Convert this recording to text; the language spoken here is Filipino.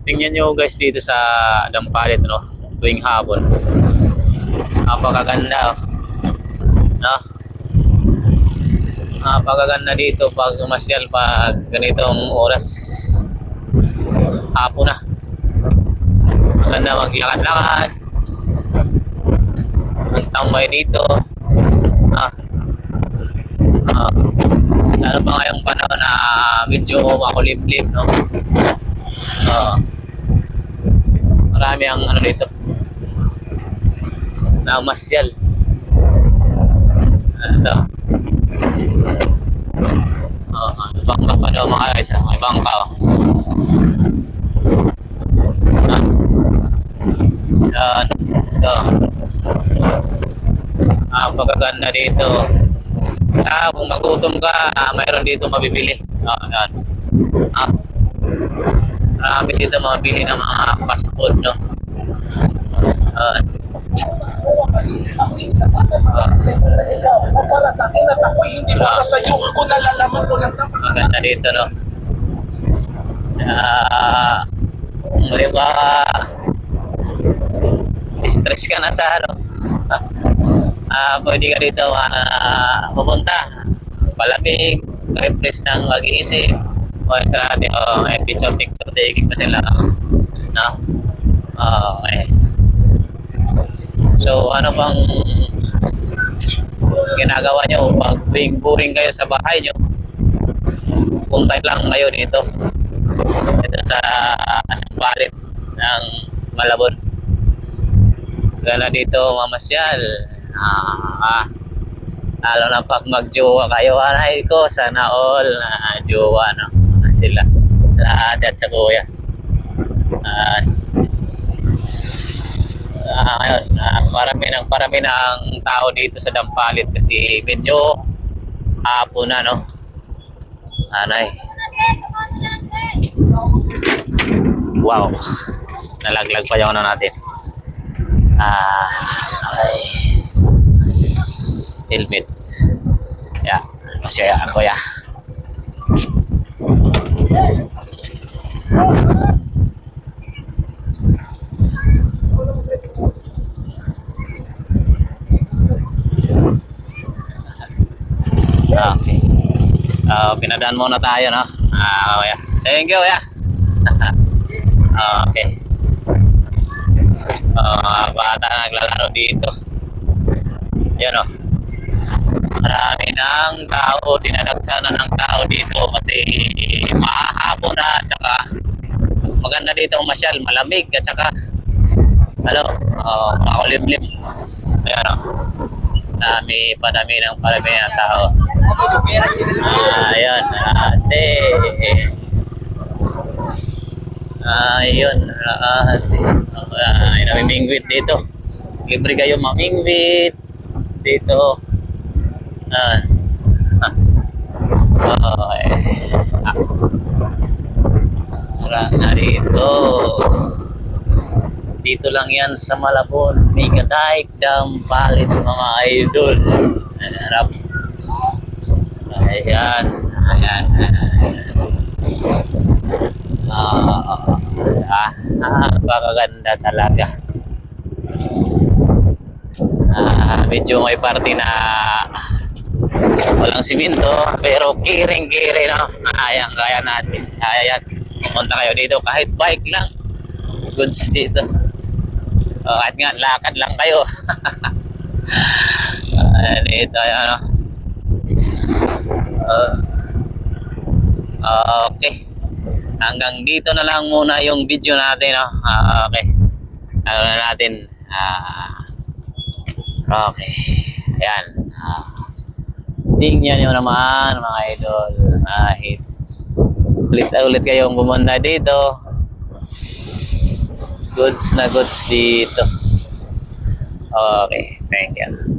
Tingnan nyo guys dito sa Dampalit, no? Tuwing hapon. Napakaganda, oh. No? Napakaganda dito pag umasyal pag ganitong oras. Hapon na. Maganda maglakad-lakad. Ang tambay dito. Lalo pa ngayong panahon na medyo makulimlim, no? Marami ang ano dito na masyal. Ito. Bangka pa daw mga guys. May bangka, oh. Yan. Ito. Pagkaganda dito. Kung magutom ka, mayroon dito mabibili. Yan. Marami dito mabili ng mga fast food, no? Maganda dito, no? May ba stress ka na sa ano? Pwede ka dito pupunta, palamig, refresh ng mag-iisip. Sa natin, may picture taking pa sila, no? Okay. So ano bang ginagawa nyo pag boring kayo sa bahay nyo? Punta lang kayo dito sa Dampalit ng Malabon. Gala dito mamasyal. Lalo na pag magjowa kayo, anay ko, sana all jowa, no? Sila lahat at sa kuya. Ngayon, parami ng tao dito sa Dampalit kasi medyo hapon na, no? Anay. Wow. Nalaglag pa yung ano natin. Ay. Helmet. Yeah. Masaya ako, ya. Okay. Pinadaan muna tayo, no? Yeah. Thank you, ya. Okay. Bata naglalaro dito. Yan, no? Marami ng tao, dinadagsana ng tao dito kasi mahahapon na, at saka maganda dito masyal, malamig, at saka makulimlim. Ayan, no? Parami ng tao. Ayan, ayun, namimingwit dito. Libre kayo mamingwit dito. Dito lang yan sa Malabon, Megadike, Dampalit, mga idol. Harap. Ayan. Napakaganda talaga. Medyo may party na walang simento pero kiring, no? Kaya natin. Ayan, punta kayo dito kahit bike lang, goods dito. Kahit nga lakad lang kayo. Dito, ano. Okay, hanggang dito na lang muna yung video natin, no? Okay, ano na natin, okay, ayan. Tingnan nyo naman mga idol, ulit kayong pumunta dito. Goods na goods dito. Okay, thank you.